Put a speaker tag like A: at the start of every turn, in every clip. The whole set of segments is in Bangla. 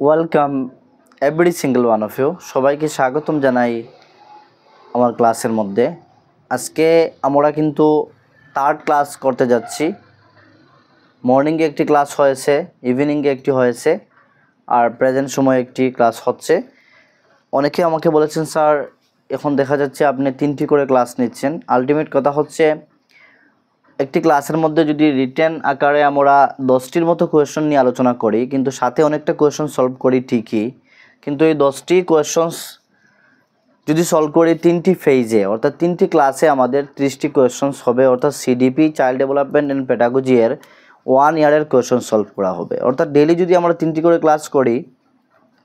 A: Welcome every single one of you. সবাইকে স্বাগতম জানাই আমার ক্লাসের মধ্যে। আজকে আমরা কিন্তু থার্ড ক্লাস করতে যাচ্ছি। মর্নিংয়ে একটি ক্লাস হয়েছে, ইভিনিংয়ে একটি হয়েছে, আর প্রেজেন্ট সময়ে একটি ক্লাস হচ্ছে। অনেকে আমাকে বলেছেন, স্যার এখন দেখা যাচ্ছে আপনি 3টি করে ক্লাস নিচ্ছেন। আলটিমেট কথা হচ্ছে একটি ক্লাসের মধ্যে যদি রিটেন আকারে আমরা 10টির মতো কোয়েশন নিয়ে আলোচনা করি, কিন্তু সাথে অনেকটা কোয়েশন সলভ করি ঠিকই, কিন্তু এই 10টি কোয়েশনস যদি সলভ করি 3টি ফেজে, অর্থাৎ 3টি ক্লাসে আমাদের 30টি কোয়েশনস হবে। অর্থাৎ CDP child development and pedagogy এর 1 ইয়ারের কোয়েশন সলভ করা হবে। অর্থাৎ ডেইলি যদি আমরা 3টি করে ক্লাস করি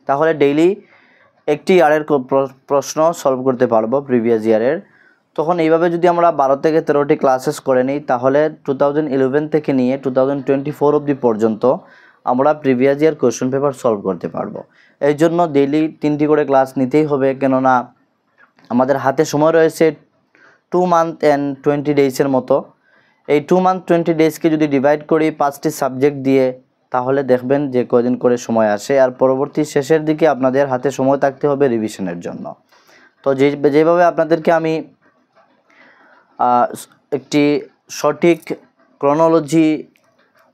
A: তাহলে ডেইলি একটি ইয়ারের প্রশ্ন সলভ করতে পারবো প্রিভিয়াস ইয়ারের। তখন এইভাবে যদি আমরা 12 থেকে 13টি ক্লাসেস করে নিই তাহলে 2011 থেকে নিয়ে 2024 অবধি পর্যন্ত আমরা previous year question paper solve করতে পারবো। এই জন্য ডেইলি 3টি করে ক্লাস নিতেই হবে, কেননা আমাদের হাতে সময় রয়েছে 2 মান্থ অ্যান্ড 20 ডেজের মতো। এই 2 মান্থ 20 ডেজকে যদি ডিভাইড করি 5টি সাবজেক্ট দিয়ে, তাহলে দেখবেন যে কদিন করে সময় আসে। আর পরবর্তী শেষের দিকে আপনাদের হাতে সময় থাকতে হবে রিভিশনের জন্য। তো যেভাবে আপনাদেরকে আমি একটি সঠিক ক্রনোলজি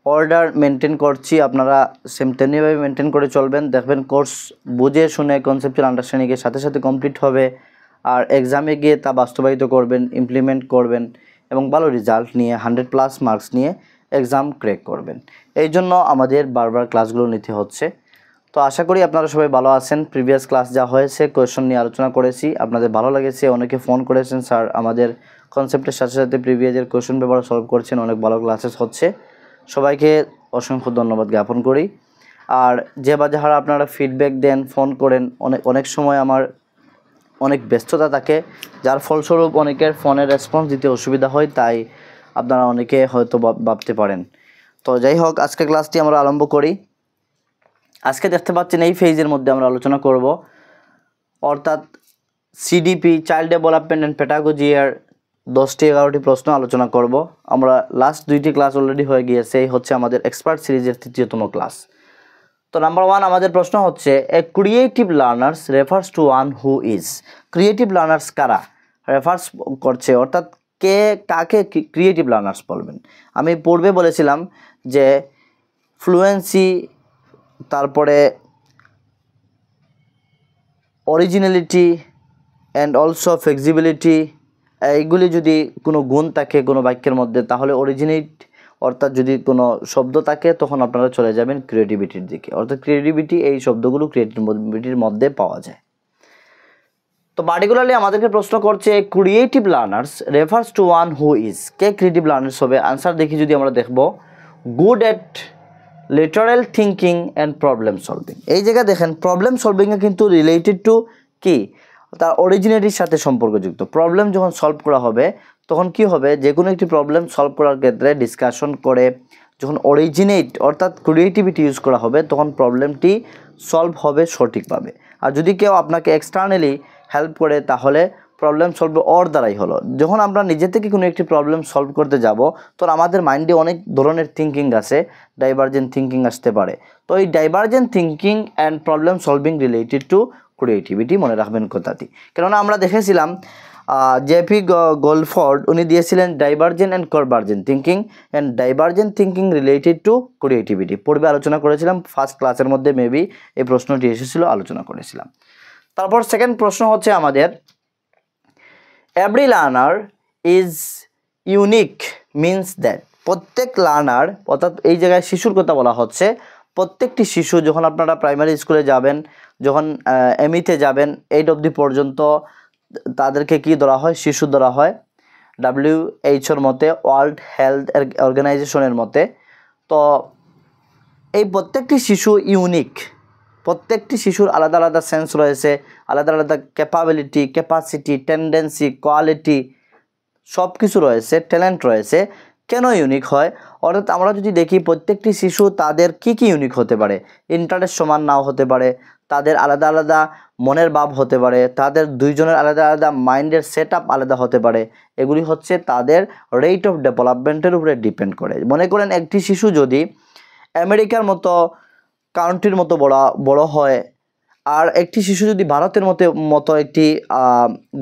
A: অর্ডার মেনটেন করছি, আপনারা সেম তেমনিভাবে মেনটেন করে চলবেন। দেখবেন কোর্স বুঝে শুনে কনসেপচুয়াল আন্ডারস্ট্যান্ডিংয়ের সাথে সাথে কমপ্লিট হবে, আর এক্সামে গিয়ে তা বাস্তবায়িত করবেন, ইমপ্লিমেন্ট করবেন এবং ভালো রেজাল্ট নিয়ে 100+ মার্কস নিয়ে এক্সাম ক্র্যাক করবেন। এই জন্য আমাদের বারবার ক্লাসগুলো নিতে হচ্ছে। তো আশা করি আপনারা সবাই ভালো আছেন। প্রিভিয়াস ক্লাস যা হয়েছে কোয়েশন নিয়ে আলোচনা করেছি, আপনাদের ভালো লেগেছে। অনেকে ফোন করেছেন, স্যার আমাদের কনসেপ্টের সাথে সাথে প্রিভিয়াসের কোয়েশন পেপার সলভ করছেন, অনেক ভালো ক্লাসেস হচ্ছে। সবাইকে অসংখ্য ধন্যবাদ জ্ঞাপন করি। আর যে বা যারা আপনারা ফিডব্যাক দেন, ফোন করেন, অনেক সময় আমার অনেক ব্যস্ততা থাকে, যার ফলস্বরূপ অনেকের ফোনের রেসপন্স দিতে অসুবিধা হয়, তাই আপনারা অনেকে হয়তো ভাবতে পারেন। তো যাই হোক, আজকে ক্লাসটি আমরা আরম্ভ করি। আজকে দেখতে পাচ্ছেন এই ফেজের মধ্যে আমরা আলোচনা করব, অর্থাৎ CDP child development and pedagogy এর 10-11টি প্রশ্ন আলোচনা করব। আমরা লাস্ট 2টি ক্লাস অলরেডি হয়ে গিয়েছে, এই হচ্ছে আমাদের এক্সপার্ট সিরিজের 3য়তম ক্লাস। তো নাম্বার 1 আমাদের প্রশ্ন হচ্ছে, এ creative learners refers to one who is. Creative learners কারা রেফার্স করছে, অর্থাৎ কাকে ক্রিয়েটিভ লার্নার্স বলবেন। আমি পূর্বে বলেছিলাম যে ফ্লুয়েন্সি, তারপরে অরিজিনালিটি অ্যান্ড অলসো ফ্লেক্সিবিলিটি, এইগুলি যদি কোনো গুণ থাকে কোনো বাক্যের মধ্যে, তাহলে অরিজিনেট অর্থাৎ যদি কোনো শব্দ থাকে তখন আপনারা চলে যাবেন ক্রিয়েটিভিটির দিকে। অর্থাৎ ক্রিয়েটিভিটি, এই শব্দগুলো ক্রিয়েটিভিটির মধ্যে পাওয়া যায়। তো পার্টিকুলারলি আমাদেরকে প্রশ্ন করছে, creative learners refers to one who is. K creative learners হবে? আনসার দেখি যদি আমরা দেখব, good at literal thinking and problem solving. এই জায়গায় দেখেন প্রবলেম সলভিংয়ে কিন্তু রিলেটেড টু কি, তার অরিজিনেটির সাথে সম্পর্কযুক্ত। প্রবলেম যখন সলভ করা হবে তখন কি হবে, যে কোনো একটি প্রবলেম সলভ করার ক্ষেত্রে ডিসকাশন করে যখন অরিজিনেট অর্থাৎ ক্রিয়েটিভিটি ইউজ করা হবে তখন প্রবলেমটি সলভ হবে সঠিকভাবে। আর যদি কেউ আপনাকে এক্সটার্নালি হেল্প করে তাহলে প্রবলেম সলভ ওর দ্বারাই হলো। যখন আমরা নিজে থেকে কোনো একটি প্রবলেম সলভ করতে যাব তখন আমাদের মাইন্ডে অনেক ধরনের থিঙ্কিং আছে, ডাইভার্জেন্ট থিঙ্কিং আসতে পারে। তো এই divergent thinking and problem solving related to creativity, মনে রাখবেন কথাটি। কেননা আমরা দেখেছিলাম জেপি গোলফোর্ড উনি দিয়েছিলেন divergent and convergent thinking and divergent thinking related to creativity. পূর্বে আলোচনা করেছিলাম, ফার্স্ট ক্লাসের মধ্যে মেবি এই প্রশ্নটি এসেছিল, আলোচনা করেছিলাম। তারপর সেকেন্ড প্রশ্ন হচ্ছে আমাদের, every learner is unique means that. প্রত্যেক লার্নার, অর্থাৎ এই জায়গায় শিশুর কথা বলা হচ্ছে। প্রত্যেকটি শিশু, যখন আপনারা প্রাইমারি স্কুলে যাবেন, যখন এমইতে যাবেন, 8 অবধি পর্যন্ত তাদেরকে কি ধরা হয়? শিশু ধরা হয়, WHO মতে, ওয়ার্ল্ড হেলথ অর্গানাইজেশনের মতে। তো এই প্রত্যেকটি শিশু ইউনিক, প্রত্যেকটি শিশুর আলাদা আলাদা সেন্স রয়েছে, আলাদা আলাদা ক্যাপাবিলিটি, ক্যাপাসিটি, টেন্ডেন্সি, কোয়ালিটি, সব কিছু রয়েছে, ট্যালেন্ট রয়েছে। কেন ইউনিক হয়? অর্থাৎ আমরা যদি দেখি প্রত্যেকটি শিশু তাদের কি ইউনিক হতে পারে, ইন্টারেস্ট সমান নাও হতে পারে, তাদের আলাদা আলাদা মনের ভাব হতে পারে, তাদের দুইজনের আলাদা আলাদা মাইন্ডের সেট আপ আলাদা হতে পারে। এগুলি হচ্ছে তাদের রেট অফ ডেভেলপমেন্টের উপরে ডিপেন্ড করে। মনে করেন একটি শিশু যদি আমেরিকার মতো কান্ট্রির মতো বড় হয়, আর একটি শিশু যদি ভারতের মতো একটি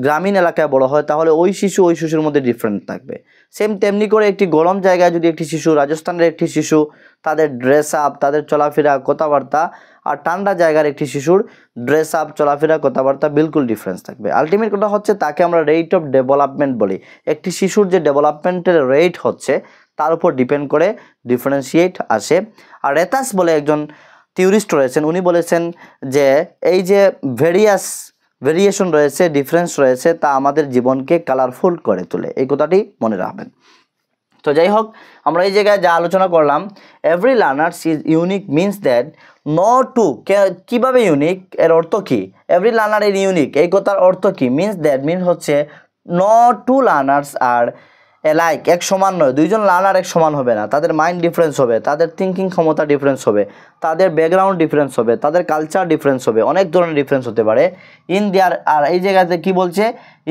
A: গ্রামীণ এলাকায় বড় হয়, তাহলে ওই শিশুর মধ্যে ডিফারেন্ট থাকবে। সেম তেমনি করে একটি গরম জায়গায় যদি একটি শিশু, রাজস্থানের একটি শিশু, তাদের ড্রেস আপ, তাদের চলাফেরা, কথাবার্তা, আর ঠান্ডা জায়গার একটি শিশুর ড্রেস আপ, চলাফেরা, কথাবার্তা বিলকুল ডিফারেন্স থাকবে। আলটিমেট কথা হচ্ছে তাকে আমরা রেট অফ ডেভেলপমেন্ট বলি। একটি শিশুর যে ডেভেলপমেন্টের রেট হচ্ছে তার উপর ডিপেন্ড করে ডিফারেন্সিয়েট আসে। আর রেতাস বলে একজন থিওরিস্ট রয়েছেন, উনি বলেছেন যে এই যে ভেরিয়েশন রয়েছে, ডিফারেন্স রয়েছে, তা আমাদের জীবনকে কালারফুল করে তোলে। এই কথাটি মনে রাখবেন। তো যাই হোক, আমরা এই জায়গায় যা আলোচনা করলাম, every learners is unique means that no two, কীভাবে ইউনিক, এর অর্থ কী? এভরি লার্নার ইজ ইউনিক, এই কথার অর্থ কী? মিনস হচ্ছে no two learners are like, এক সমান নয়, দুইজন লার্নার এক সমান হবে না, তাদের মাইন্ড ডিফারেন্স হবে, তাদের থিঙ্কিং ক্ষমতা ডিফারেন্স হবে, তাদের ব্যাকগ্রাউন্ড ডিফারেন্স হবে, তাদের কালচার ডিফারেন্স হবে, অনেক ধরনের ডিফারেন্স হতে পারে ইন দেয়ার। আর এই জায়গাতে কি বলছে?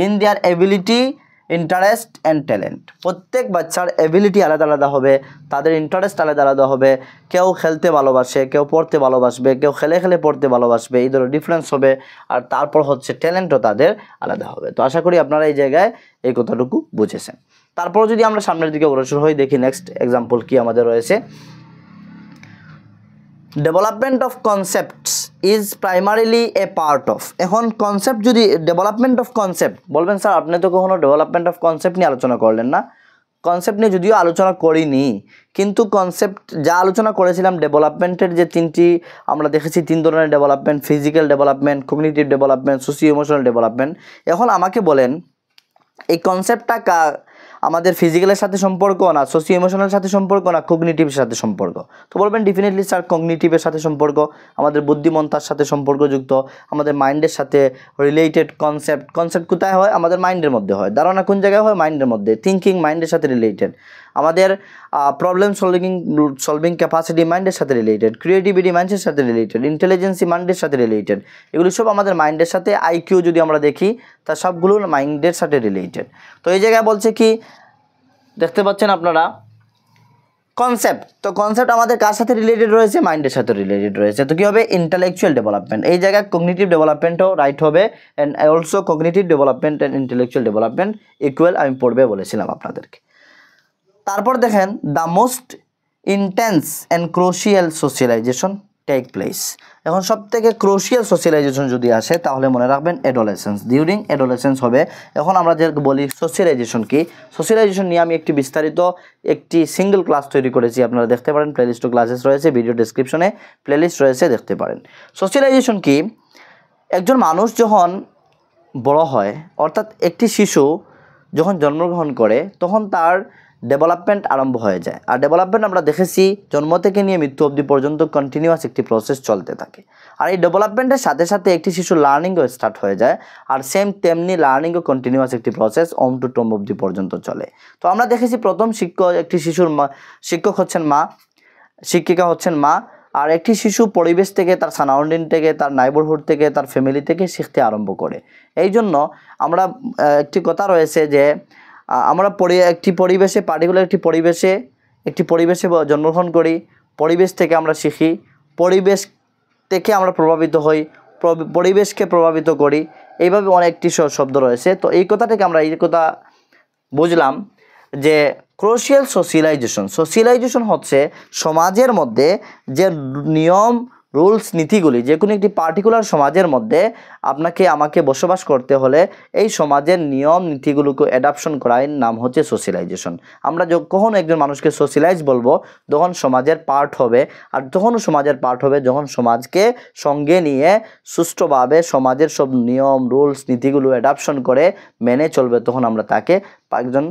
A: In their ability, interest and talent. প্রত্যেক বাচ্চার এবিলিটি আলাদা আলাদা হবে, তাদের ইন্টারেস্ট আলাদা আলাদা হবে। কেউ খেলতে ভালোবাসে, কেউ পড়তে ভালোবাসবে, কেউ খেলে খেলে পড়তে ভালোবাসবে, এই ধরনের ডিফারেন্স হবে। আর তারপর হচ্ছে ট্যালেন্টও তাদের আলাদা হবে। তো আশা করি আপনারা এই জায়গায় এই কথাটুকু বুঝেছেন। তারপর যদি আমরা সামনের দিকে অগ্রসর হই, দেখি নেক্সট এক্সাম্পল কি আমাদের রয়েছে। Development of concepts is primarily a part of. এখন কনসেপ্ট, যদি ডেভেলপমেন্ট অফ কনসেপ্ট বলবেন, স্যার আপনি তো কখনো ডেভেলপমেন্ট অফ কনসেপ্ট নিয়ে আলোচনা করলেন না। কনসেপ্ট নিয়ে যদিও আলোচনা করিনি, কিন্তু কনসেপ্ট যা আলোচনা করেছিলাম, ডেভেলপমেন্টের যে আমরা দেখেছি 3 ধরনের development: physical development, cognitive development, socio emotional development. এখন আমাকে বলেন, এই কনসেপ্টটা আমাদের ফিজিক্যালের সাথে সম্পর্ক, না সোশিও ইমোশনাল সাথে সম্পর্ক, না কগনিটিভের সাথে সম্পর্ক? তো বলবেন ডেফিনেটলি স্যার কগনিটিভের সাথে সম্পর্ক, আমাদের বুদ্ধিমত্তার সাথে সম্পর্কযুক্ত, আমাদের মাইন্ডের সাথে রিলেটেড। কনসেপ্ট কোথায় হয়? আমাদের মাইন্ডের মধ্যে হয়। ধারণা কোন জায়গায় হয়? মাইন্ডের মধ্যে। থিঙ্কিং মাইন্ডের সাথে রিলেটেড। আমাদের প্রবলেম সলভিং ক্যাপাসিটি মাইন্ডের সাথে রিলেটেড। ক্রিয়েটিভিটি মাইন্ডের সাথে রিলেটেড। ইন্টেলিজেন্সি মাইন্ডের সাথে রিলেটেড। এগুলো সব আমাদের মাইন্ডের সাথে। আইকিউ যদি আমরা দেখি, তা সবগুলো মাইন্ডের সাথে রিলেটেড। তো এই জায়গায় বলছে কি, দেখতে পাচ্ছেন আপনারা কনসেপ্ট। তো কনসেপ্ট আমাদের কার সাথে রিলেটেড রয়েছে? মাইন্ডের সাথে রিলেটেড রয়েছে। তো কী হবে? Intellectual development. এই জায়গায় কগনিটিভ ডেভেলপমেন্টও রাইট হবে, and also cognitive development and intellectual development equal, আমি পড়বে বলেছিলাম আপনাদেরকে। তারপর দেখেন, the most intense and crucial socialization take place. এখন সবথেকে ক্রুশিয়াল সোশ্যালাইজেশন যদি আসে, তাহলে মনে রাখবেন অ্যাডোলেসেন্স। ডিউরিং অ্যাডোলেসেন্স হবে। এখন আমরা যে বলি সোশ্যালাইজেশন কি, সোশ্যালাইজেশন নিয়ে আমি একটি সিঙ্গেল ক্লাস তৈরি করেছি, আপনারা দেখতে পারেন। প্লেলিস্ট ক্লাসেস রয়েছে, ভিডিও ডেসক্রিপশনে প্লেলিস্ট রয়েছে, দেখতে পারেন। সোশ্যালাইজেশন কি? একজন মানুষ যখন বড় হয়, অর্থাৎ একটি শিশু যখন জন্মগ্রহণ করে, তখন তার ডেভেলপমেন্ট আরম্ভ হয়ে যায়। আর ডেভেলপমেন্ট আমরা দেখেছি জন্ম থেকে নিয়ে মৃত্যু অবধি পর্যন্ত কন্টিনিউয়াস একটি প্রসেস চলতে থাকে। আর এই ডেভেলপমেন্টের সাথে সাথে একটি শিশুর লার্নিংও স্টার্ট হয়ে যায়। আর তেমনি লার্নিংও কন্টিনিউয়াস একটি প্রসেস টু টম অবধি পর্যন্ত চলে। তো আমরা দেখেছি প্রথম একটি শিশুর শিক্ষক হচ্ছেন মা, শিক্ষিকা হচ্ছেন মা। আর একটি শিশু পরিবেশ থেকে, তার সারাউন্ডিং থেকে, তার নাইবারহুড থেকে, তার ফ্যামিলি থেকে শিখতে আরম্ভ করে। এই জন্য আমরা একটি কথা রয়েছে যে আমরা পার্টিকুলার একটি পরিবেশে জন্মগ্রহণ করি, পরিবেশ থেকে আমরা শিখি, পরিবেশ থেকে আমরা প্রভাবিত হই, পরিবেশকে প্রভাবিত করি। এইভাবে অনেকটি শব্দ রয়েছে। তো এই কথা থেকে আমরা এই কথা বুঝলাম যে ক্রুশিয়াল সোশ্যালাইজেশন হচ্ছে সমাজের মধ্যে যে নিয়ম, রুলস, নীতিগুলি, যে কোনো একটি পার্টিকুলার সমাজের মধ্যে আমাকে বসবাস করতে হলে এই সমাজের নিয়ম নীতিগুলোকে অ্যাডাপশন করার নাম হচ্ছে সোশ্যালাইজেশন। আমরা যখন একজন মানুষকে সোশ্যালাইজ বলবো, তখন সমাজের পার্ট হবে। আর তখনও সমাজের পার্ট হবে যখন সমাজকে সঙ্গে নিয়ে সুষ্ঠুভাবে সমাজের সব নিয়ম, রুলস, নীতিগুলো অ্যাডাপশন করে মেনে চলবে, তখন আমরা তাকে একজন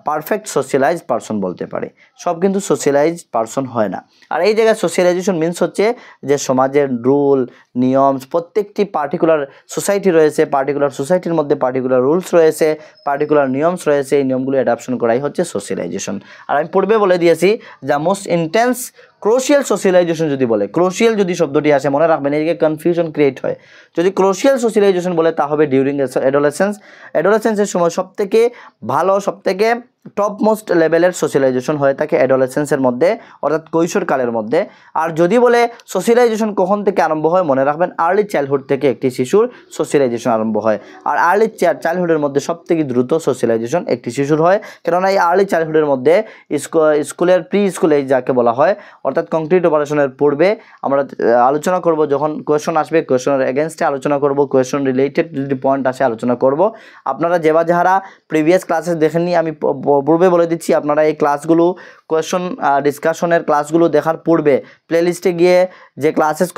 A: পারফেক্ট সোশ্যালাইজড পারসন বলতে পারি। সব কিন্তু সোশ্যালাইজড পারসন হয় না। আর এই জায়গায় সোশ্যালাইজেশন মিনস হচ্ছে যে সমাজের রুল, নিয়ম, প্রত্যেকটি পার্টিকুলার সোসাইটি রয়েছে, পার্টিকুলার সোসাইটির মধ্যে পার্টিকুলার রুলস রয়েছে, পার্টিকুলার নিয়মস রয়েছে, এই নিয়মগুলো অ্যাডাপশন করাই হচ্ছে সোশ্যালাইজেশন। আর আমি পূর্বে বলে দিয়েছি the most intense crucial socialisation যদি বলে, ক্রুশিয়াল যদি শব্দটি আসে, মনে রাখবেন এদিকে কনফিউশন ক্রিয়েট হয়। যদি ক্রুশিয়াল সোশ্যালাইজেশন বলে, তা হবে ডিউরিং অ্যাডোলেসেন্সের সময় সবথেকে ভালো, সবথেকে টপ মোস্ট লেভেলের সোশ্যালাইজেশন হয়ে থাকে অ্যাডোলেসেন্সের মধ্যে, অর্থাৎ কৈশোরকালের মধ্যে। আর যদি বলে সোশ্যালাইজেশন কখন থেকে আরম্ভ হয়, মনে রাখবেন আর্লি চাইল্ডহুড থেকে একটি শিশুর সোশ্যালাইজেশন আরম্ভ হয়। আর আর্লি চাইল্ডহুডের মধ্যে সবথেকে দ্রুত সোশ্যালাইজেশন একটি শিশুর হয়, কেননা এই আর্লি চাইল্ডহুডের মধ্যে স্কুলের প্রি স্কুলে যাকে বলা হয়, অর্থাৎ কংক্রিট অপারেশনের পূর্বে আমরা আলোচনা করব, যখন কোয়েশন আসবে কোয়েশনের এগেনস্টে আলোচনা করব, কোয়েশন রিলেটেড যদি পয়েন্ট আসে আলোচনা করব। আপনারা যারা প্রিভিয়াস ক্লাসে দেখেননি, আমি পূর্বে বলে দিচ্ছি, আপনারা এই ক্লাসগুলো কোয়েশন ডিসকাশনের ক্লাসগুলো দেখার পূর্বে প্লেলিস্টে গিয়ে যে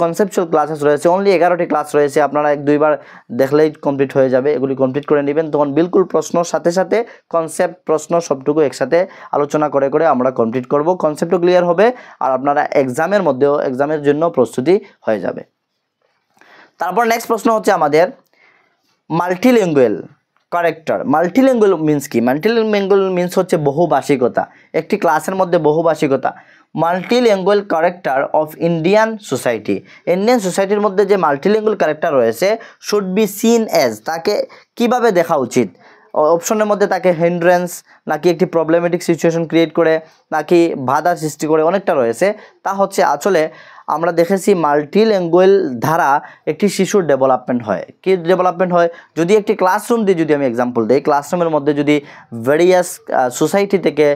A: কনসেপচুয়াল ক্লাসেস রয়েছে, অনলি 11টি ক্লাস রয়েছে, আপনারা 1-2বার দেখলেই কমপ্লিট হয়ে যাবে। এগুলি কমপ্লিট করে নেবেন, তখন বিলকুল প্রশ্নর সাথে সাথে কনসেপ্ট প্রশ্ন সবটুকু একসাথে আলোচনা করে করে আমরা কমপ্লিট করব, কনসেপ্টও ক্লিয়ার হবে আর আপনারা এক্সামের জন্য প্রস্তুতি হয়ে যাবে। তারপর নেক্সট প্রশ্ন হচ্ছে আমাদের মাল্টিলিঙ্গুয়াল ক্যারেক্টার। মাল্টিলিঙ্গুয়াল মিন্স কি? মাল্টিলিঙ্গুয়াল মিন্স হচ্ছে বহুভাষিকতা, একটি ক্লাসের মধ্যে বহুভাষিকতা। মাল্টিলিঙ্গুয়াল ক্যারেক্টার অফ ইন্ডিয়ান সোসাইটির মধ্যে যে মাল্টিলিঙ্গুয়াল ক্যারেক্টার রয়েছে শুড বি সিন অ্যাজ, তাকে কিভাবে দেখা উচিত? অপশনের মধ্যে তাকে হিন্ড্রেন্স, নাকি একটি প্রবলেমেটিক সিচুয়েশন ক্রিয়েট করে, নাকি বাধা সৃষ্টি করে, অনেকটা রয়েছে। তা হচ্ছে আসলে আমরা দেখেছি মাল্টিলিঙ্গুয়াল দ্বারা একটি শিশুর ডেভেলপমেন্ট হয়। কি ডেভেলপমেন্ট হয়? যদি একটি ক্লাসরুম দিয়ে যদি আমি এক্সাম্পল দিই, ক্লাসরুমের মধ্যে যদি ভেরিয়াস সোসাইটি থেকে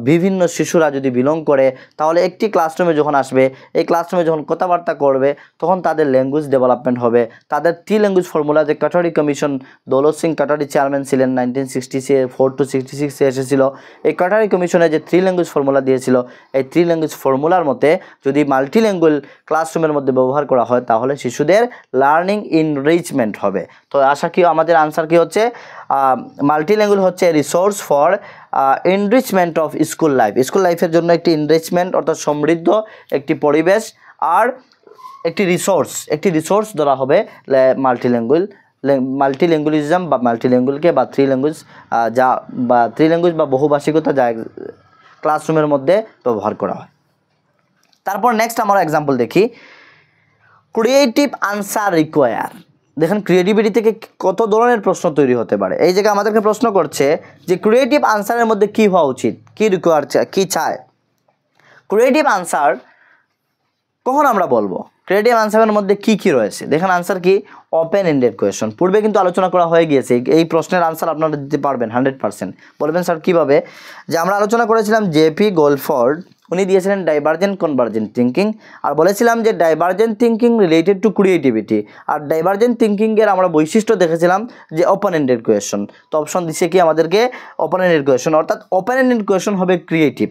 A: বিভিন্ন শিশুরা যদি বিলং করে, তাহলে একটি ক্লাসরুমে যখন আসবে, এই ক্লাসরুমে যখন কথাবার্তা করবে, তখন তাদের ল্যাঙ্গুয়েজ ডেভেলপমেন্ট হবে। তাদের 3 ল্যাঙ্গুয়েজ ফর্মুলা, যে কাটারি কমিশন, দৌলত সিং কাটারি চেয়ারম্যান ছিলেন 1964 to 66 এসেছিল, এই কাটারি কমিশনে যে 3 ল্যাঙ্গুয়েজ ফর্মুলা দিয়েছিল, এই 3 ল্যাঙ্গুয়েজ ফর্মুলার মতে যদি মাল্টিলিঙ্গুয়াল ক্লাসরুমের মধ্যে ব্যবহার করা হয়, তাহলে শিশুদের লার্নিং ইনরিচমেন্ট হবে। তো আশা কি আমাদের আনসার কি হচ্ছে? মাল্টিলিঙ্গুয়াল হচ্ছে resource for enrichment of school লাইফের জন্য একটি এনরিচমেন্ট, অর্থাৎ সমৃদ্ধ একটি পরিবেশ, আর একটি রিসোর্স ধরা হবে মাল্টিলিঙ্গুয়ালিজম বা মাল্টিলিঙ্গুয়ালকে বা 3 ল্যাঙ্গুয়েজ বা বহুভাষিকতা যা ক্লাসরুমের মধ্যে ব্যবহার করা হয়। তারপর নেক্সট আমরা এক্সাম্পল দেখি, ক্রিয়েটিভ আনসার রিকোয়ার। দেখেন ক্রিয়েটিভিটি থেকে কত ধরনের প্রশ্ন তৈরি হতে পারে। এই জায়গায় আমাদেরকে প্রশ্ন করছে যে ক্রিয়েটিভ আনসারের মধ্যে কি হওয়া উচিত, কি রিকোয়ার, কি চায়। ক্রিয়েটিভ আনসার কখন আমরা বলবো? ক্রিয়েটিভ আনসারের মধ্যে কি কি রয়েছে দেখেন। আনসার কি? Open ended question. পূর্বে কিন্তু আলোচনা করা হয়ে গিয়েছে, এই প্রশ্নের আনসার আপনারা দিতে পারবেন 100%। বলবেন স্যার কীভাবে? যে আমরা আলোচনা করেছিলাম জেপি গোলফোর্ড, উনি দিয়েছিলেন ডাইভারজেন্ট কনভার্জেন্ট থিঙ্কিং, আর বলেছিলাম যে divergent thinking related to creativity. আর ডাইভারজেন্ট থিঙ্কিংয়ের আমরা বৈশিষ্ট্য দেখেছিলাম যে ওপেন এন্ডেড কোয়েশন। তো অপশন দিচ্ছে কি আমাদেরকে? ওপেন এন্ডেড কোয়েশন, অর্থাৎ ওপেন এন্ডেড কোয়েশন হবে ক্রিয়েটিভ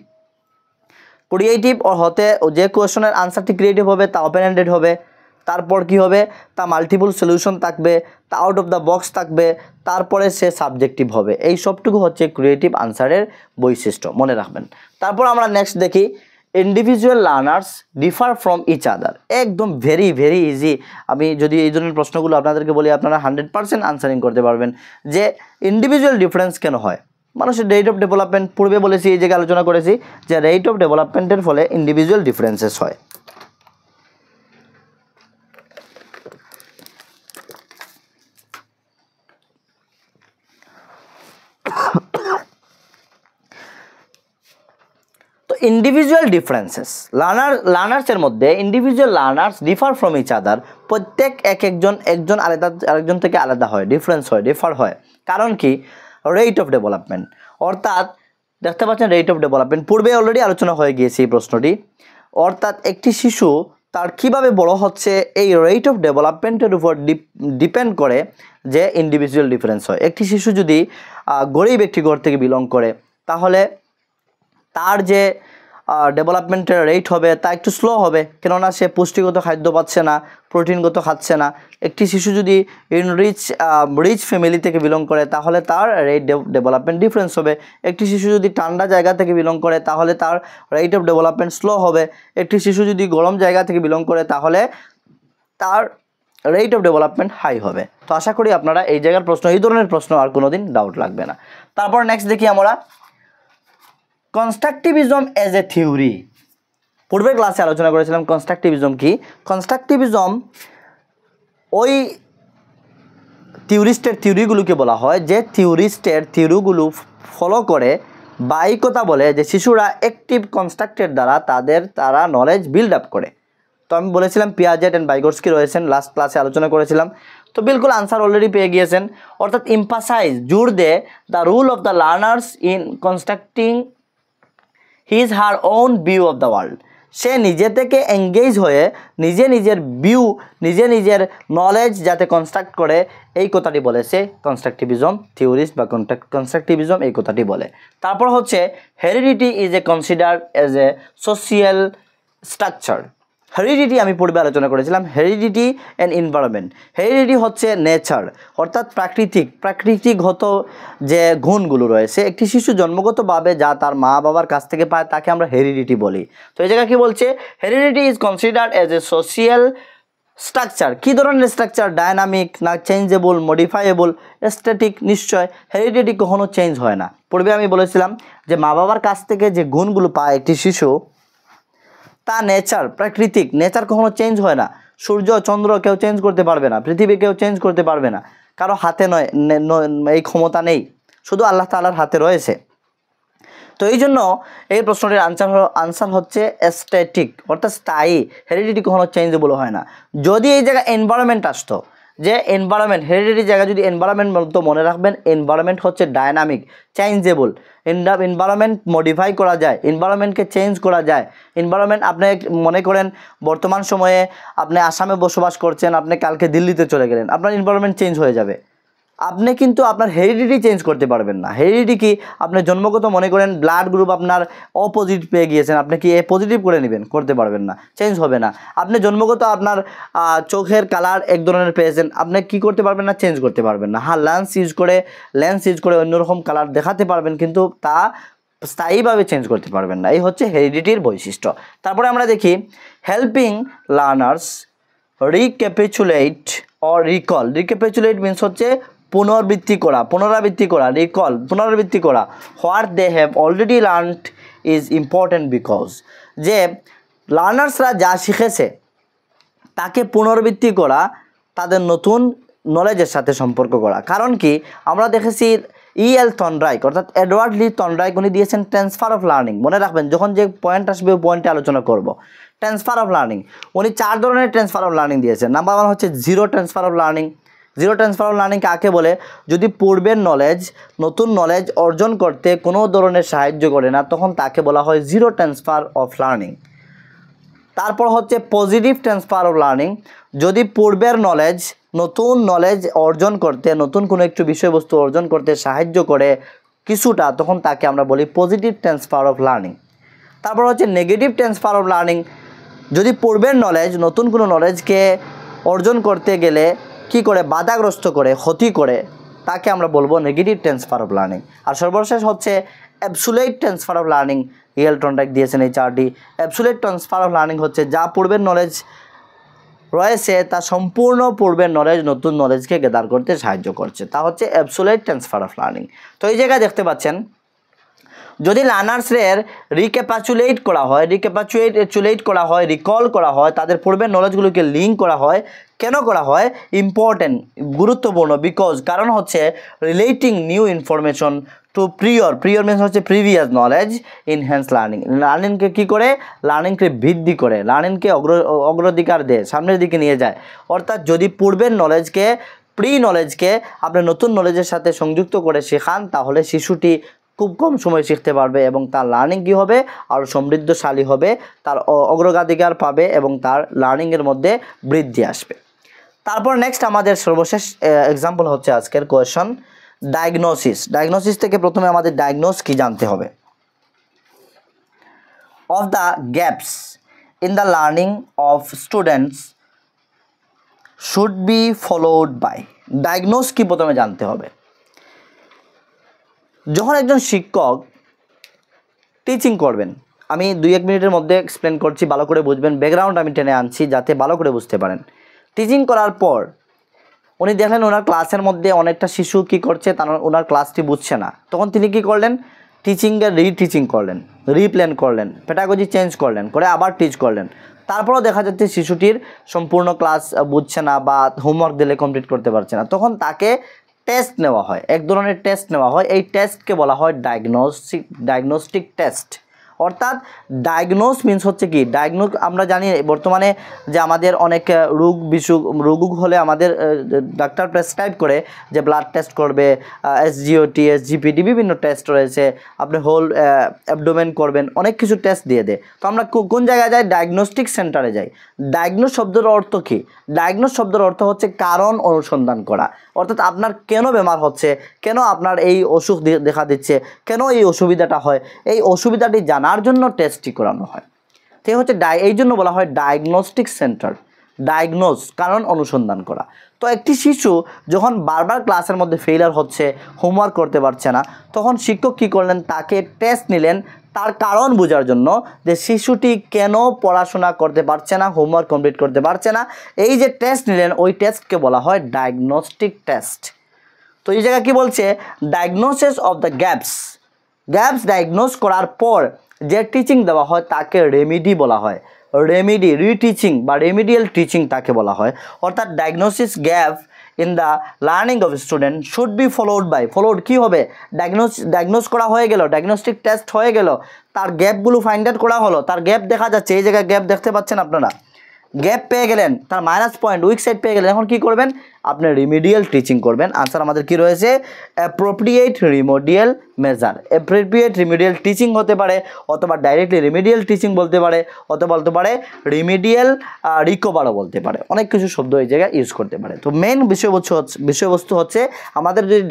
A: হতে, যে কোয়েশনের আনসারটি ক্রিয়েটিভ হবে তা ওপেন এন্ডেড হবে। তারপর কি হবে? তা মাল্টিপল সলিউশন থাকবে, তা আউট অফ দ্য বক্স থাকবে, তারপরে সে সাবজেক্টিভ হবে। এই সবটুকু হচ্ছে ক্রিয়েটিভ আনসারের বৈশিষ্ট্য, মনে রাখবেন। তারপর আমরা নেক্সট দেখি, individual learners differ from each other. একদম ভেরি ভেরি ইজি। আমি যদি এই ধরনের প্রশ্নগুলো আপনাদেরকে বলি, আপনারা 100% আনসারিং করতে পারবেন যে ইন্ডিভিজুয়াল ডিফারেন্স কেন হয়। মানুষের রেট অফ ডেভেলপমেন্ট, পূর্বে বলেছি, এই জায়গায় আলোচনা করেছি যে রেট অফ ডেভেলপমেন্টের ফলে ইন্ডিভিজুয়াল ডিফারেন্সেস হয়। তো ইন্ডিভিজুয়াল ডিফারেন্সেস, লার্নার্সের মধ্যে individual learners differ from each other. প্রত্যেক একজন আরেকজন থেকে আলাদা হয়, ডিফার হয়। কারণ কি? রেট অফ ডেভেলপমেন্ট, অর্থাৎ দেখতে পাচ্ছেন রেট অফ ডেভেলপমেন্ট, পূর্বে অলরেডি আলোচনা হয়ে গিয়েছে এই প্রশ্নটি। অর্থাৎ একটি শিশু তার কিভাবে বড় হচ্ছে, এই রেট অফ ডেভেলপমেন্টের উপর ডিপেন্ড করে যে ইন্ডিভিজুয়াল ডিফারেন্স হয়। একটি শিশু যদি গরিব একটি ঘর থেকে বিলং করে, তাহলে তার যে ডেভেলপমেন্টের রেট হবে তা একটু স্লো হবে, কেননা সে পুষ্টিগত খাদ্য পাচ্ছে না, প্রোটিনগত খাচ্ছে না। একটি শিশু যদি রিচ ফ্যামিলি থেকে বিলং করে, তাহলে তার রেট ডেভেলপমেন্ট ডিফারেন্স হবে। একটি শিশু যদি ঠান্ডা জায়গা থেকে বিলং করে, তাহলে তার রেট অফ ডেভেলপমেন্ট স্লো হবে। একটি শিশু যদি গরম জায়গা থেকে বিলং করে, তাহলে তার রেট অফ ডেভেলপমেন্ট হাই হবে। তো আশা করি আপনারা এই জায়গার প্রশ্ন, এই ধরনের প্রশ্ন আর কোনো দিন ডাউট লাগবে না। তারপর নেক্সট দেখি আমরা কনস্ট্রাকটিভিজম এজ এ থিওরি। পূর্বের ক্লাসে আলোচনা করেছিলাম কনস্ট্রাকটিভিজম কি। কনস্ট্রাকটিভিজম ওই থিওরিস্টের থিওরিগুলোকে বলা হয় যে থিওরিগুলো ফলো করে বা এই কথা বলে যে শিশুরা অ্যাক্টিভ কনস্ট্রাক্টের দ্বারা তারা নলেজ বিল্ড আপ করে। তো আমি বলেছিলাম পিয়াজেট অ্যান্ড ভাইগোটস্কি রয়েছেন, লাস্ট ক্লাসে আলোচনা করেছিলাম। তো বিলকুল আনসার অলরেডি পেয়ে গিয়েছেন। অর্থাৎ এমফাসাইজ, জোর দেয় the rule of the learners in constructing his her own view of the world. সে নিজে থেকে এঙ্গেজ হয়ে নিজের ভিউ, নিজের নলেজ যাতে কনস্ট্রাক্ট করে, এই কথাটি বলেছে কনস্ট্রাকটিভিজম থিওরিস্ট বা কনস্ট্রাকটিভিজম এই কথাটি বলে। তারপর হচ্ছে heredity is a considered as a social structure. Heredity আমি পূর্বে আলোচনা করেছিলাম, হেরিডিটি অ্যান্ড এনভায়রনমেন্ট। হেরিডিটি হচ্ছে নেচার, অর্থাৎ প্রাকৃতিকগত যে গুণগুলো রয়েছে একটি শিশু জন্মগতভাবে যা তার মা বাবার কাছ থেকে পায় তাকে আমরা হেরিডিটি বলি। তো এই জায়গায় কী বলছে, heredity is considered as a social structure. কী ধরনের স্ট্রাকচার? ডায়নামিক না চেঞ্জেবল, মডিফাইয়েবল, স্ট্যাটিক? নিশ্চয় হেরিডিটি কখনো চেঞ্জ হয় না। পূর্বে আমি বলেছিলাম যে মা বাবার কাছ থেকে যে গুণগুলো পায় একটি শিশু, তা নেচার, প্রাকৃতিক নেচার কখনো চেঞ্জ হয় না। সূর্য চন্দ্র কেউ চেঞ্জ করতে পারবে না, পৃথিবী কেউ চেঞ্জ করতে পারবে না, কারো হাতে নয়, এই ক্ষমতা নেই, শুধু আল্লাহ তাআলার হাতে রয়েছে। তো এই জন্য এই প্রশ্নটির আনসার হচ্ছে স্ট্যাটিক, অর্থাৎ স্থায়ী। হেরিডিটি কখনো চেঞ্জেবল হয় না। যদি এই জায়গায় এনভায়রনমেন্ট আসতো, যে এনভায়রনমেন্ট, হেরিডিটির জায়গায় যদি এনভায়রনমেন্ট বলতো, মনে রাখবেন এনভায়রনমেন্ট হচ্ছে ডায়নামিক, চেঞ্জেবল। এনভায়রনমেন্ট মডিফাই করা যায়, এনভায়রনমেন্টকে চেঞ্জ করা যায়। এনভায়রনমেন্ট, আপনি মনে করেন বর্তমান সময়ে আপনি আসামে বসবাস করছেন, আপনি কালকে দিল্লিতে চলে গেলেন, আপনার এনভায়রনমেন্ট চেঞ্জ হয়ে যাবে। আপনি কিন্তু আপনার হেরিডিটি চেঞ্জ করতে পারবেন না। হেরিডিটি কি? আপনি জন্মগত মনে করেন ব্লাড গ্রুপ আপনার ও পজিটিভ পেয়ে গিয়েছেন, আপনি কি এ পজিটিভ করে নেবেন? করতে পারবেন না, চেঞ্জ হবে না। আপনি জন্মগত আপনার চোখের কালার এক ধরনের পেয়েছেন, আপনি কি করতে পারবেন না? চেঞ্জ করতে পারবেন না। হ্যাঁ, লেন্স ইউজ করে অন্যরকম কালার দেখাতে পারবেন, কিন্তু তা স্থায়ীভাবে চেঞ্জ করতে পারবেন না। এই হচ্ছে হেরিডিটির বৈশিষ্ট্য। তারপরে আমরা দেখি helping learners recapitulate or recall. Recapitulate means হচ্ছে পুনরাবৃত্তি করা। What they have already learned is important because, যে লার্নার্সরা যা শিখেছে তাকে পুনরাবৃত্তি করা, তাদের নতুন নলেজের সাথে সম্পর্ক করা। কারণ কি? আমরা দেখেছি E.L. থর্নডাইক অর্থাৎ এডওয়ার্ড লি থর্নডাইক উনি দিয়েছেন ট্রান্সফার অফ লার্নিং। মনে রাখবেন, যখন যে পয়েন্ট আসবে ওই পয়েন্টে আলোচনা করব। ট্রান্সফার অফ লার্নিং, উনি 4 ধরনের ট্রান্সফার অফ লার্নিং দিয়েছেন। নাম্বার 1 হচ্ছে zero transfer of learning. Zero transfer of learning কাকে বলে? যদি পূর্বের নলেজ নতুন নলেজ অর্জন করতে কোনো ধরনের সাহায্য করে না, তখন তাকে বলা হয় জিরো ট্রান্সফার অফ লার্নিং। তারপর হচ্ছে পজিটিভ ট্রান্সফার অফ লার্নিং। যদি পূর্বের নলেজ নতুন নলেজ অর্জন করতে, নতুন কোনো একটু বিষয়বস্তু অর্জন করতে সাহায্য করে কিছুটা, তখন তাকে আমরা বলি পজিটিভ ট্রান্সফার অফ লার্নিং। তারপর হচ্ছে নেগেটিভ ট্রান্সফার অফ লার্নিং। যদি পূর্বের নলেজ নতুন কোনো নলেজকে অর্জন করতে গেলে কি করে? বাধাগ্রস্ত করে, ক্ষতি করে, তাকে আমরা বলবো নেগেটিভ ট্রান্সফার অফ লার্নিং। আর সর্বশেষ হচ্ছে absolute transfer of learning. E.L. Thorndike দিয়েছেন এই 4টি। অ্যাবসুলেট ট্রান্সফার অফ লার্নিং হচ্ছে যা পূর্বের নলেজ রয়েছে তা সম্পূর্ণ পূর্বের নলেজ নতুন নলেজকে গেদার করতে সাহায্য করছে, তা হচ্ছে অ্যাবসুলেট ট্রান্সফার অফ লার্নিং। তো এই জায়গায় দেখতে পাচ্ছেন, যদি লার্নার্সের রিক্যাপিচুলেট করা হয়, রিকল করা হয়, তাদের পূর্বের নলেজগুলোকে লিঙ্ক করা হয়। কেন করা হয়? ইম্পর্টেন্ট, গুরুত্বপূর্ণ। বিকজ, কারণ হচ্ছে relating new information to prior means হচ্ছে প্রিভিয়াস নলেজ ইনহ্যান্স লার্নিংকে কী করে? লার্নিংকে বৃদ্ধি করে, লার্নিংকে অগ্রাধিকার দেয়, সামনের দিকে নিয়ে যায়। অর্থাৎ যদি পূর্বের নলেজকে, নলেজকে আপনি নতুন নলেজের সাথে সংযুক্ত করে শেখান, তাহলে শিশুটি খুব কম সময় শিখতে পারবে এবং তার লার্নিং কী হবে? আরও সমৃদ্ধশালী হবে, তার অগ্রাধিকার পাবে এবং তার লার্নিংয়ের মধ্যে বৃদ্ধি আসবে। তারপর নেক্সট আমাদের সর্বশেষ এক্সাম্পল হচ্ছে আজকের কোয়েশন ডায়াগনোসিস থেকে প্রথমে আমাদের ডায়াগনোস কি জানতে হবে। Of the gaps in the learning of students should be followed by. Diagnose কি প্রথমে জানতে হবে। যখন একজন শিক্ষক টিচিং করবেন, আমি 2-1 মিনিটের মধ্যে এক্সপ্লেন করছি, ভালো করে বুঝবেন। ব্যাকগ্রাউন্ড আমি টেনে আনছি যাতে ভালো করে বুঝতে পারেন। টিচিং করার পর উনি দেখলেন ওনার ক্লাসের মধ্যে অনেকটা শিশু কি করছে, ওনার ক্লাসটি বুঝছে না। তখন তিনি কি করলেন? টিচিংয়ের রিটিচিং করলেন, রিপ্ল্যান করলেন, পেডাগজি চেঞ্জ করলেন, করে আবার টিচ করলেন। তারপরেও দেখা যাচ্ছে শিশুটির সম্পূর্ণ ক্লাস বুঝছে না বা হোমওয়ার্ক দিলে কমপ্লিট করতে পারছে না। তখন তাকে টেস্ট নেওয়া হয়, এক ধরনের টেস্ট নেওয়া হয়। এই টেস্টকে বলা হয় ডায়াগনস্টিক টেস্ট। অর্থাৎ ডায়াগনোস মিন্স হচ্ছে কি, ডায়াগনোস আমরা জানি বর্তমানে যে আমাদের অনেক রোগ হলে আমাদের ডাক্তার প্রেসক্রাইব করে যে ব্লাড টেস্ট করবে, SGOT, SGPT বিভিন্ন টেস্ট রয়েছে, আপনি হোল অ্যাবডোমেন করবেন, অনেক কিছু টেস্ট দিয়ে দেয়। তো আমরা কোন জায়গায় যাই? ডায়াগনস্টিক সেন্টারে যাই। ডায়াগনোস শব্দের অর্থ কি? ডায়াগনোস শব্দের অর্থ হচ্ছে কারণ অনুসন্ধান করা। অর্থাৎ আপনার কেন বেমার হচ্ছে, কেন আপনার এই অসুখ দেখা দিচ্ছে, কেন এই অসুবিধাটা হয়, এই অসুবিধাটি জানার জন্য টেস্টটি করানো হয়। ঠিক হচ্ছে, এই জন্য বলা হয় ডায়াগনস্টিক সেন্টার। ডায়াগনোস কারণ অনুসন্ধান করা। তো একটি শিশু যখন বারবার ক্লাসের মধ্যে ফেইলার হচ্ছে, হোমওয়ার্ক করতে পারছে না, তখন শিক্ষক কী করলেন? তাকে টেস্ট নিলেন তার কারণ বোঝার জন্য, যে শিশুটি কেন পড়াশোনা করতে পারছে না, হোমওয়ার্ক কমপ্লিট করতে পারছে না। এই যে টেস্ট নিলেন, ওই টেস্টকে বলা হয় ডায়াগনস্টিক টেস্ট। তো এই জায়গায় কী বলছে? Diagnosis of the gaps diagnose করার পর যে টিচিং দেওয়া হয় তাকে রেমিডি বলা হয়। রিটিচিং বা রেমিডিয়াল টিচিং তাকে বলা হয়। অর্থাৎ diagnosis gap in the learning of student should be followed কী হবে? ডায়াগনোস করা হয়ে গেল, ডায়াগনস্টিক টেস্ট হয়ে গেল, তার গ্যাপগুলো ফাইন্ড আউট করা হলো, তার গ্যাপ দেখা যাচ্ছে, এই জায়গায় গ্যাপ দেখতে পাচ্ছেন আপনারা, গ্যাপ পেয়ে গেলেন, তার মাইনাস পয়েন্ট, উইক সাইড পেয়ে গেলেন। এখন কী করবেন? আপনি রিমিডিয়াল টিচিং করবেন। আনসার আমাদের কি রয়েছে? Appropriate remedial measure. Appropriate remedial teaching হতে পারে, অথবা ডাইরেক্টলি রিমিডিয়াল টিচিং বলতে পারে, অথবা বলতে পারে রিমিডিয়াল রিকভারও বলতে পারে। অনেক কিছু শব্দ এই জায়গায় ইউজ করতে পারে। তো মেন বিষয়বস্তু হচ্ছে আমাদের যদি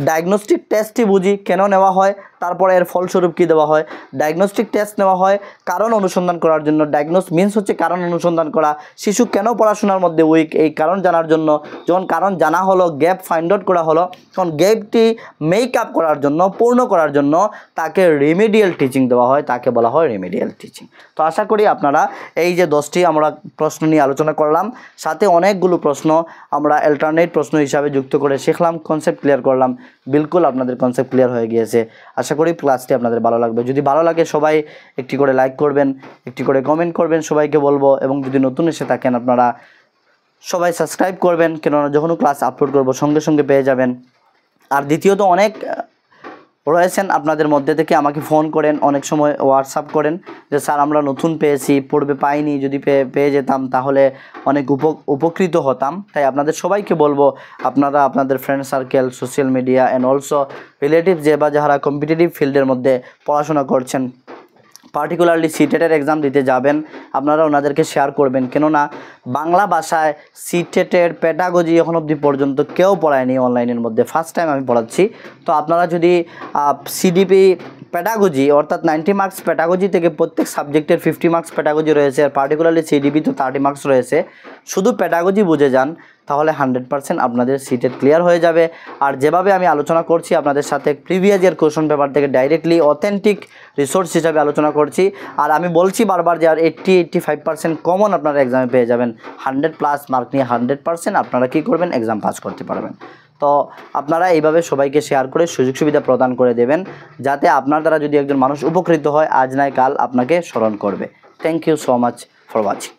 A: ডায়াগনস্টিক টেস্টটি বুঝি কেন নেওয়া হয়, তারপরে এর ফলস্বরূপ কী দেওয়া হয়। ডায়াগনস্টিক টেস্ট নেওয়া হয় কারণ অনুসন্ধান করার জন্য। ডায়াগনোস মিন্স হচ্ছে কারণ অনুসন্ধান করা। শিশু কেন পড়াশোনার মধ্যে উইক, এই কারণ জানার জন্য। যখন কারণ জানা হলো, গ্যাপ ফাইন্ড আউট করা হলো, তখন গ্যাপটি মেক আপ করার জন্য, পূর্ণ করার জন্য তাকে রিমিডিয়াল টিচিং দেওয়া হয়, তাকে বলা হয় রিমিডিয়াল টিচিং। তো আশা করি আপনারা এই যে 10টি আমরা প্রশ্ন নিয়ে আলোচনা করলাম, সাথে অনেকগুলো প্রশ্ন আমরা অ্যালটারনেট প্রশ্ন হিসাবে যুক্ত করে শিখলাম, কনসেপ্ট ক্লিয়ার করলাম। বিলকুল আপনাদের কনসেপ্ট ক্লিয়ার হয়ে গিয়েছে। আশা করি ক্লাসটি আপনাদের ভালো লাগবে। যদি ভালো লাগে সবাই একটি করে লাইক করবেন, একটি করে কমেন্ট করবেন, সবাইকে বলবো। এবং যদি নতুন এসে থাকেন আপনারা সবাই সাবস্ক্রাইব করবেন, কেননা যখন ক্লাস আপলোড করব সঙ্গে সঙ্গে পেয়ে যাবেন। আর দ্বিতীয়ত অনেক রয়েছেন আপনাদের মধ্যে থেকে আমাকে ফোন করেন, অনেক সময় হোয়াটসঅ্যাপ করেন যে স্যার আমরা নতুন পেয়েছি, পূর্বে পাইনি, যদি পেয়ে যেতাম তাহলে অনেক উপকৃত হতাম। তাই আপনাদের সবাইকে বলবো আপনারা আপনাদের friend circle, social media and also relative যারা কম্পিটিটিভ ফিল্ডের মধ্যে পড়াশোনা করছেন, পার্টিকুলারলি সিটেটের এক্সাম দিতে যাবেন, আপনারা ওনাদেরকে শেয়ার করবেন। কেননা বাংলা ভাষায় সিটেটের পেডাগজি এখন অবধি পর্যন্ত কেউ পড়ায়নি অনলাইনের মধ্যে, ফার্স্ট টাইম আমি পড়াচ্ছি। তো আপনারা যদি সিডিপি পেডাগজি অর্থাৎ 90 মার্কস পেডাগজি থেকে প্রত্যেক সাবজেক্টের 50 মার্কস পেডাগজি রয়েছে, আর পার্টিকুলারলি সিডিপি তো 30 মার্কস রয়েছে, শুধু পেডাগজি বুঝে যান তাহলে 100% আপনাদের সিটেট ক্লিয়ার হয়ে যাবে। আর যেভাবে আমি আলোচনা করছি আপনাদের সাথে প্রিভিয়াস ইয়ার কোশ্চেন পেপার থেকে ডাইরেক্টলি অথেন্টিক রিসোর্স হিসাবে আলোচনা করছি। আর আমি বলছি বারবার যে আর 80-85% কমন আপনারা এক্সামে পেয়ে যাবেন। 100+ মার্ক নিয়ে 100% আপনারা কী করবেন? এক্সাম পাস করতে পারবেন। তো আপনারা এইভাবে সবাইকে শেয়ার করে সুযোগ সুবিধা প্রদান করে দেবেন, যাতে আপনার দ্বারা যদি একজন মানুষ উপকৃত হয়, আজ নয় কাল আপনাকে স্মরণ করবে। Thank you so much for watching.